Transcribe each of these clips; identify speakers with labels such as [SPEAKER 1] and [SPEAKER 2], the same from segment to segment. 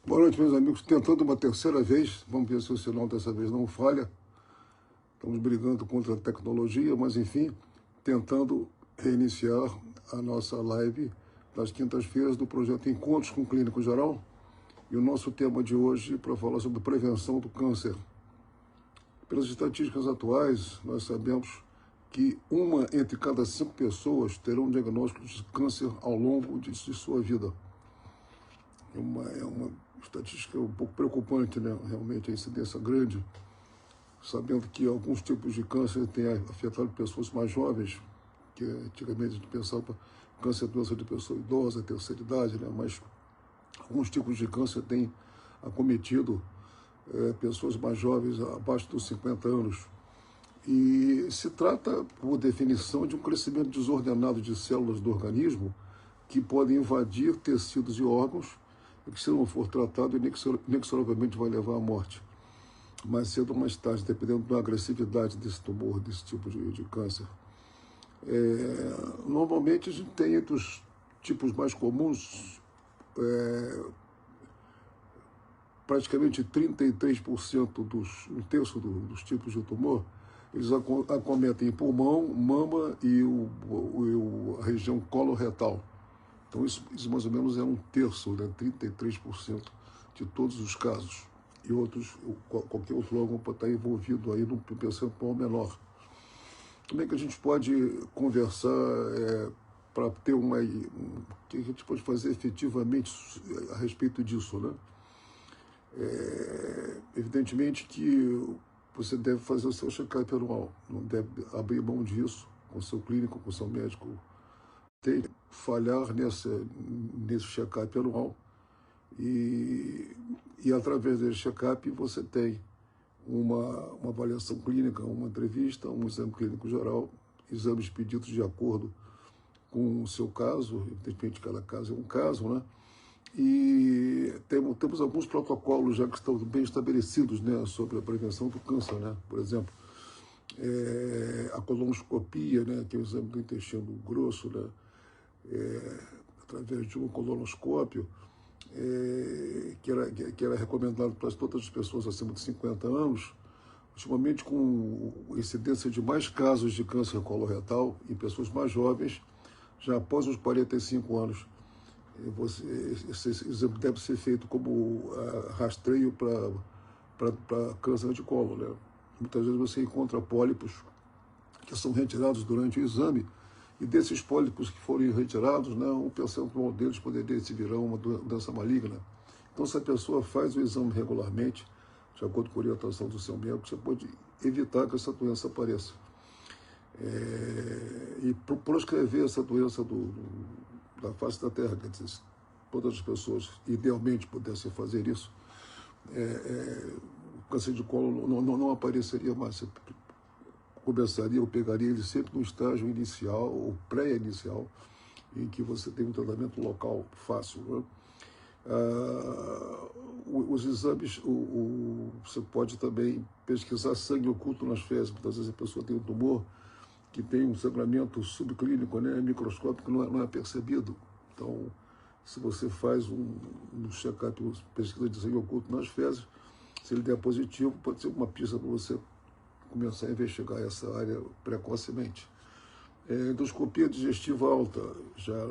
[SPEAKER 1] Boa noite, meus amigos. Tentando uma terceira vez, vamos ver se o sinal dessa vez não falha. Estamos brigando contra a tecnologia, mas enfim, tentando reiniciar a nossa live das quintas-feiras do projeto Encontros com o Clínico Geral. E o nosso tema de hoje para falar sobre prevenção do câncer. Pelas estatísticas atuais, nós sabemos que uma entre cada 5 pessoas terão um diagnóstico de câncer ao longo de sua vida. É uma estatística um pouco preocupante, né? Realmente a incidência grande, sabendo que alguns tipos de câncer têm afetado pessoas mais jovens, que antigamente a gente pensava câncer é doença de pessoa idosa, terceira idade, né? Mas alguns tipos de câncer têm acometido pessoas mais jovens, abaixo dos 50 anos. E se trata, por definição, de um crescimento desordenado de células do organismo que podem invadir tecidos e órgãos e que, se não for tratado, inexoravelmente vai levar à morte. Mais cedo ou mais tarde, dependendo da agressividade desse tumor, desse tipo de câncer. Normalmente a gente tem entre os tipos mais comuns, praticamente 33% um terço dos tipos de tumor, eles acometem pulmão, mama e a região coloretal. Então isso mais ou menos é um terço, né? 33% de todos os casos. E outros, qualquer outro órgão pode estar envolvido aí num percentual menor. Como é que a gente pode conversar para ter o que a gente pode fazer efetivamente a respeito disso, né? Evidentemente que você deve fazer o seu check-up anual, não deve abrir mão disso com o seu clínico, com o seu médico. Tem que falhar nesse check-up anual e através desse check-up você tem uma avaliação clínica, uma entrevista, um exame clínico geral, exames pedidos de acordo com o seu caso, evidentemente cada caso é um caso, né? E temos alguns protocolos já que estão bem estabelecidos, né, sobre a prevenção do câncer, né? Por exemplo, a colonoscopia, né, que é o exame do intestino grosso, né, através de um colonoscópio, que era recomendado para todas as pessoas acima de 50 anos, ultimamente com incidência de mais casos de câncer coloretal em pessoas mais jovens, já após os 45 anos. Esse exame deve ser feito como rastreio para câncer de colo, né? Muitas vezes você encontra pólipos que são retirados durante o exame, e desses pólipos que forem retirados, né, um percentual deles poderia se virar uma doença maligna. Então, se a pessoa faz o exame regularmente, de acordo com a orientação do seu médico, você pode evitar que essa doença apareça. E proscrever essa doença da face da Terra, quer dizer, se todas as pessoas idealmente pudessem fazer isso, o câncer de colo não apareceria mais. Você começaria ou pegaria ele sempre no estágio inicial ou pré-inicial, em que você tem um tratamento local fácil, né? Os exames, você pode também pesquisar sangue oculto nas fezes. Muitas vezes a pessoa tem um tumor que tem um sangramento subclínico, né, microscópico, não é percebido. Então, se você faz um check-up, uma pesquisa de sangue oculto nas fezes, se ele der positivo, pode ser uma pista para você começar a investigar essa área precocemente. Endoscopia digestiva alta, já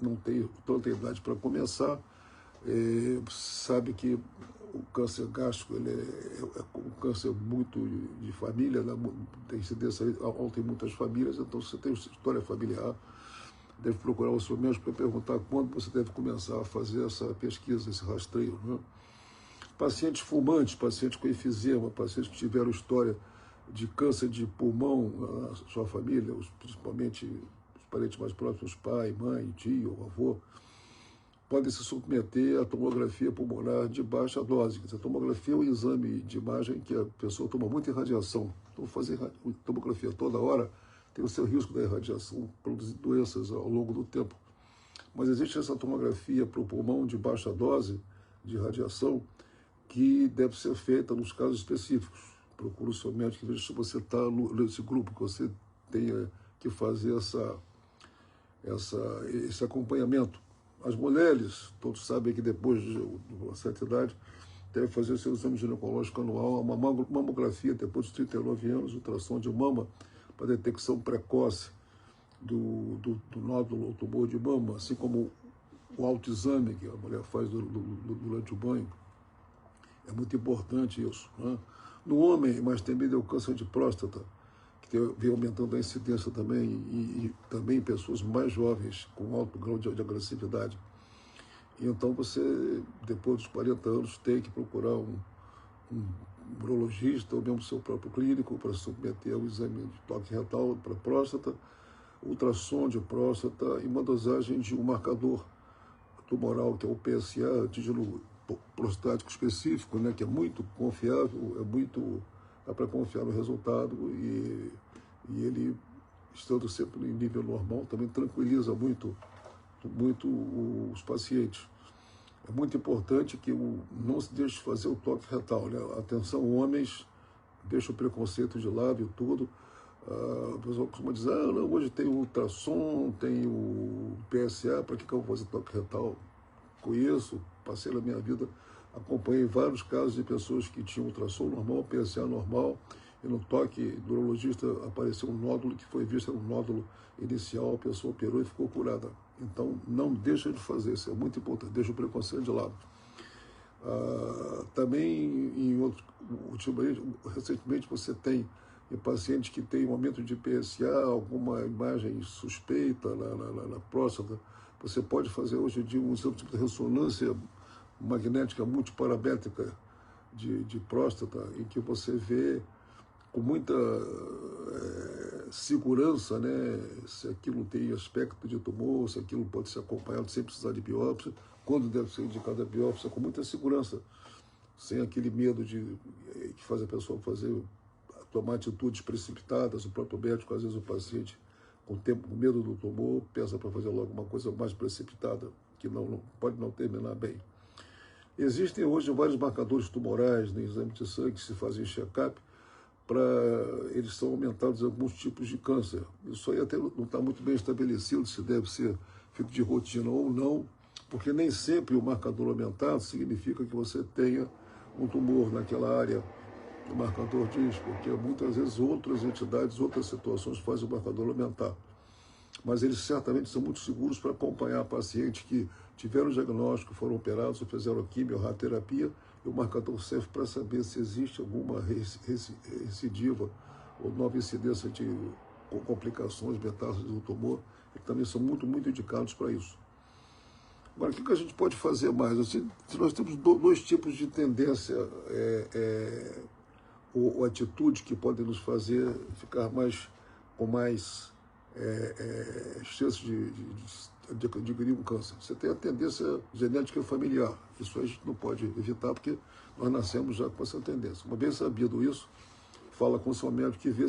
[SPEAKER 1] não tem tanta idade para começar, sabe que o câncer gástrico ele é um câncer muito de família, né? Tem incidência alta em muitas famílias, então se você tem história familiar, deve procurar o seu médico para perguntar quando você deve começar a fazer essa pesquisa, esse rastreio, né? Pacientes fumantes, pacientes com efizema, pacientes que tiveram história de câncer de pulmão na sua família, principalmente os parentes mais próximos, pai, mãe, tio, avô, podem se submeter à tomografia pulmonar de baixa dose. A tomografia é um exame de imagem que a pessoa toma muita irradiação. Então, fazer tomografia toda hora tem o seu risco da irradiação produzir doenças ao longo do tempo. Mas existe essa tomografia para o pulmão de baixa dose de radiação que deve ser feita nos casos específicos. Procure o seu médico e veja se você está nesse grupo, que você tenha que fazer esse acompanhamento. As mulheres, todos sabem que depois de uma certa idade, deve fazer seu exame ginecológico anual, uma mamografia depois de 39 anos, ultrassom de mama para detecção precoce do nódulo ou tumor de mama, assim como o autoexame que a mulher faz durante o banho. É muito importante isso, né? No homem, mais temido é o câncer de próstata, que vem aumentando a incidência também, e também em pessoas mais jovens, com alto grau de agressividade. E então você, depois dos 40 anos, tem que procurar um urologista ou mesmo seu próprio clínico para submeter ao exame de toque retal para próstata, ultrassom de próstata e uma dosagem de um marcador tumoral, que é o PSA, antígeno prostático específico, né, que é muito confiável, dá para confiar no resultado, e ele, estando sempre em nível normal, também tranquiliza muito os pacientes. É muito importante que não se deixe fazer o toque retal, né? Atenção, homens, deixa o preconceito de lado e tudo. A pessoa costuma dizer, não, hoje tem o ultrassom, tem o PSA, para que eu vou fazer toque retal? Conheço, passei na minha vida, acompanhei vários casos de pessoas que tinham ultrassom normal, PSA normal, e no toque do urologista apareceu um nódulo que foi visto, era um nódulo inicial, a pessoa operou e ficou curada. Então, não deixa de fazer, isso é muito importante, deixa o preconceito de lado. Também, recentemente, você tem pacientes que têm um aumento de PSA, alguma imagem suspeita na próstata. Você pode fazer hoje em dia um exame de ressonância magnética multiparamétrica de próstata, em que você vê com muita segurança, né, se aquilo tem aspecto de tumor, se aquilo pode ser acompanhado sem precisar de biópsia, quando deve ser indicada a biópsia, com muita segurança, sem aquele medo que faz a pessoa tomar atitudes precipitadas. O próprio médico, às vezes o paciente, com medo do tumor, pensa para fazer logo uma coisa mais precipitada, que pode não terminar bem. Existem hoje vários marcadores tumorais no exame de sangue que se fazem check-up, eles são aumentados em alguns tipos de câncer. Isso aí até não está muito bem estabelecido, se deve ser feito de rotina ou não, porque nem sempre o marcador aumentado significa que você tenha um tumor naquela área que o marcador diz, porque muitas vezes outras entidades, outras situações fazem o marcador aumentar. Mas eles certamente são muito seguros para acompanhar pacientes que tiveram diagnóstico, foram operados, ou fizeram quimio ou radioterapia, e o marcador serve para saber se existe alguma recidiva ou nova incidência de complicações, metástases do tumor, e também são muito, muito indicados para isso. Agora, o que a gente pode fazer mais? Assim, nós temos dois tipos de tendência ou atitude que podem nos fazer ficar com mais chances de adquirir um câncer. Você tem a tendência genética familiar. Isso a gente não pode evitar, porque nós nascemos já com essa tendência. Uma vez sabido isso, fala com o seu médico e vê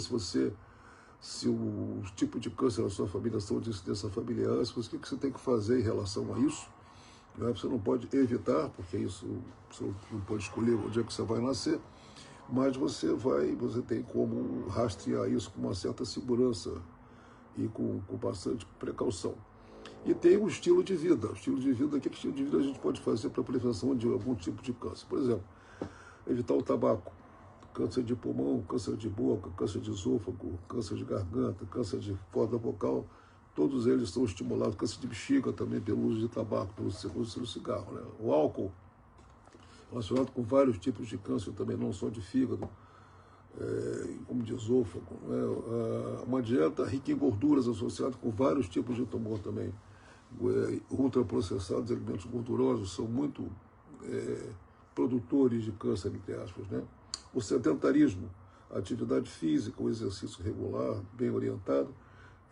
[SPEAKER 1] se o tipo de câncer da sua família são de incidência familiar, o que você tem que fazer em relação a isso. Você não pode evitar, porque isso você não pode escolher o dia que você vai nascer, mas você tem como rastrear isso com uma certa segurança e com bastante precaução. E tem o estilo de vida. O estilo de vida, que estilo de vida a gente pode fazer para a prevenção de algum tipo de câncer? Por exemplo, evitar o tabaco, câncer de pulmão, câncer de boca, câncer de esôfago, câncer de garganta, câncer de corda vocal, todos eles são estimulados. Câncer de bexiga também pelo uso de tabaco, pelo uso do cigarro, né? O álcool, relacionado com vários tipos de câncer também, não só de fígado, como de esôfago, né? Uma dieta rica em gorduras associada com vários tipos de tumor também. Ultraprocessados, alimentos gordurosos, são muito produtores de câncer, entre aspas, né? O sedentarismo, a atividade física, o exercício regular, bem orientado,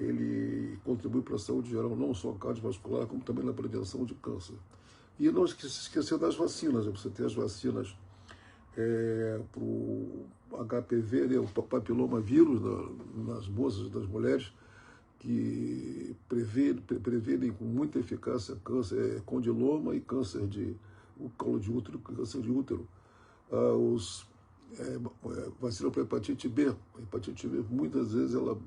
[SPEAKER 1] ele contribui para a saúde geral, não só cardiovascular, como também na prevenção de câncer. E não esquecer das vacinas. Você tem as vacinas para o HPV, né, o papiloma vírus nas moças, das mulheres, que previnem com muita eficácia câncer, condiloma e câncer de colo de útero, câncer de útero. Vacina para hepatite B. A hepatite B, muitas vezes, ela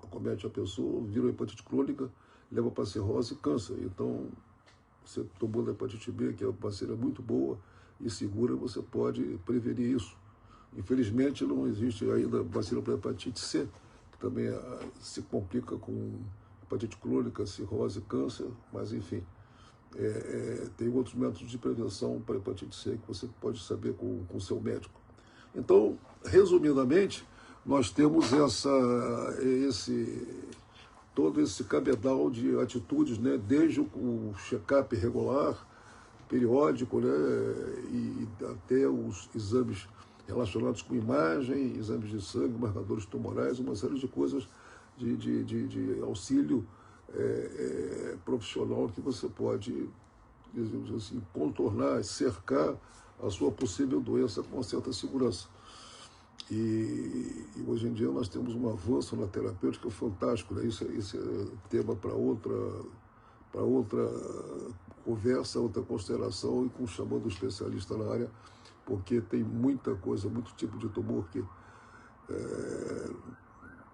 [SPEAKER 1] acomete a pessoa, vira uma hepatite crônica, leva para cirrose e câncer. Então, você tomou da hepatite B, que é uma vacina muito boa e segura, você pode prevenir isso. Infelizmente, não existe ainda vacina para hepatite C, que também se complica com hepatite crônica, cirrose, câncer, mas enfim. Tem outros métodos de prevenção para hepatite C que você pode saber com o seu médico. Então, resumidamente, nós temos todo esse cabedal de atitudes, né, desde o check-up regular, periódico, né, e até os exames relacionados com imagem, exames de sangue, marcadores tumorais, uma série de coisas de auxílio profissional que você pode, digamos assim, contornar, cercar a sua possível doença com certa segurança. E hoje em dia nós temos um avanço na terapêutica fantástico, né? Isso é tema para outra conversa, outra consideração, e chamando um especialista na área, porque tem muita coisa, muito tipo de tumor que,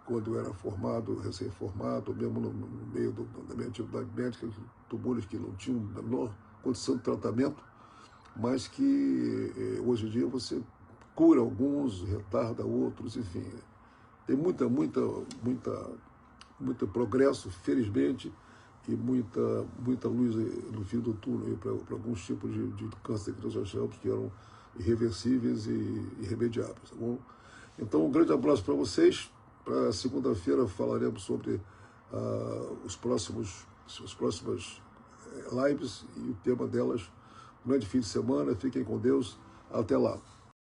[SPEAKER 1] quando eu era formado, recém-formado, mesmo no meio da minha atividade médica, tumores que não tinham a menor condição de tratamento, mas que hoje em dia você cura alguns, retarda outros, enfim. Tem muito progresso, felizmente, e muita luz no fim do túnel para alguns tipos de câncer que nós achamos que eram irreversíveis e irremediáveis, tá bom? Então, um grande abraço para vocês. Para segunda-feira falaremos sobre as próximas lives, e o tema delas, grande fim de semana. Fiquem com Deus. Até lá.